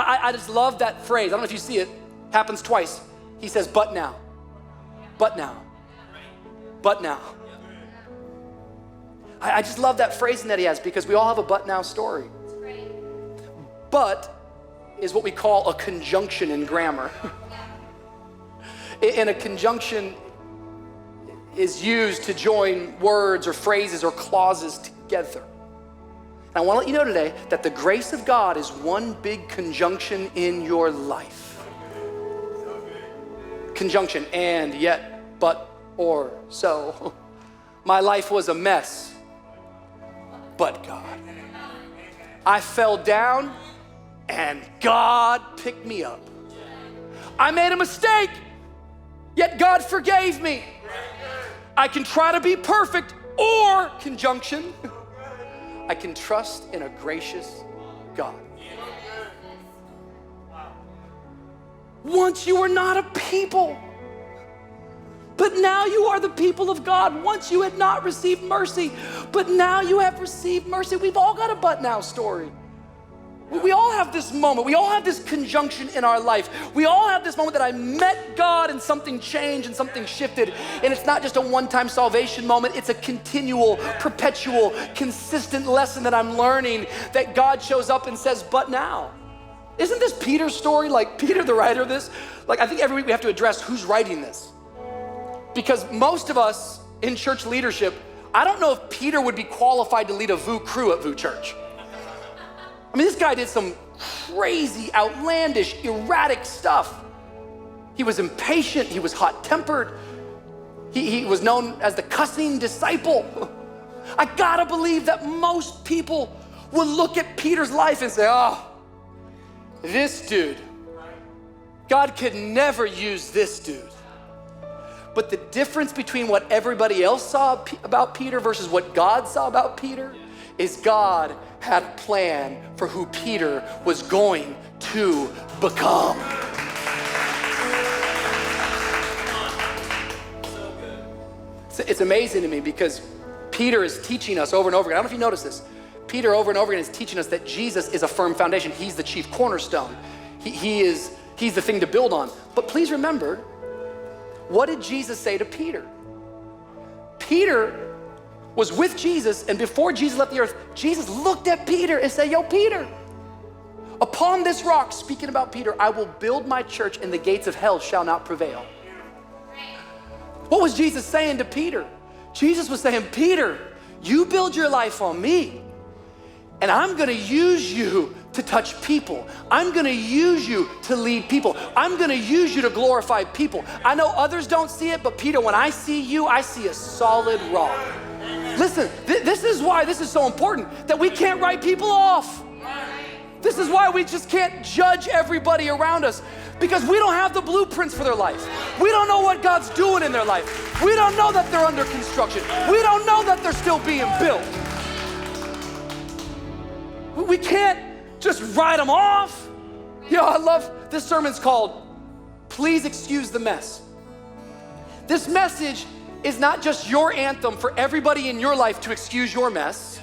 I just love that phrase. I don't know if you see it. Happens twice. He says, but now. But now. But now. I just love that phrasing that he has because we all have a but now story. But is what we call a conjunction in grammar. And a conjunction is used to join words or phrases or clauses together. And I want to let you know today that the grace of God is one big conjunction in your life. Conjunction, and, yet, but, or, so. My life was a mess, but God. I fell down and God picked me up. I made a mistake, yet God forgave me. I can try to be perfect, or, conjunction, I can trust in a gracious God. Once you were not a people, but now you are the people of God. Once you had not received mercy, but now you have received mercy. We've all got a but now story. We all have this moment. We all have this conjunction in our life. We all have this moment that I met God and something changed and something shifted. And it's not just a one-time salvation moment. It's a continual, perpetual, consistent lesson that I'm learning that God shows up and says, but now. Isn't this Peter's story? Like Peter, the writer of this? Like I think every week we have to address who's writing this. Because most of us in church leadership, I don't know if Peter would be qualified to lead a VOO crew at VOO Church. I mean, this guy did some crazy, outlandish, erratic stuff. He was impatient, he was hot-tempered. He was known as the cussing disciple. I gotta believe that most people would look at Peter's life and say, oh, this dude, God could never use this dude. But the difference between what everybody else saw about Peter versus what God saw about Peter is God had a plan for who Peter was going to become. It's amazing to me because Peter is teaching us over and over again. I don't know if you notice this. Peter over and over again is teaching us that Jesus is a firm foundation. He's the chief cornerstone. He's the thing to build on. But please remember, what did Jesus say to Peter? Peter was with Jesus, and before Jesus left the earth, Jesus looked at Peter and said, yo, Peter, upon this rock, speaking about Peter, I will build my church and the gates of hell shall not prevail. What was Jesus saying to Peter? Jesus was saying, Peter, you build your life on me, and I'm gonna use you to touch people. I'm gonna use you to lead people. I'm gonna use you to glorify people. I know others don't see it, but Peter, when I see you, I see a solid rock. Listen, this is why this is so important, that we can't write people off. This is why we just can't judge everybody around us, because we don't have the blueprints for their life. We don't know what God's doing in their life. We don't know that they're under construction. We don't know that they're still being built. We can't just write them off. I love, this sermon's called, Please Excuse the Mess. This message is not just your anthem for everybody in your life to excuse your mess.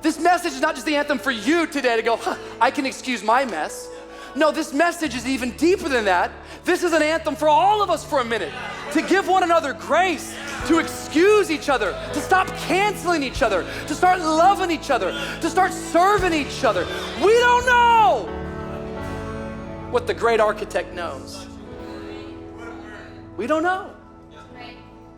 This message is not just the anthem for you today to go, I can excuse my mess. No, this message is even deeper than that. This is an anthem for all of us for a minute, to give one another grace, to excuse each other, to stop canceling each other, to start loving each other, to start serving each other. We don't know what the great architect knows. We don't know.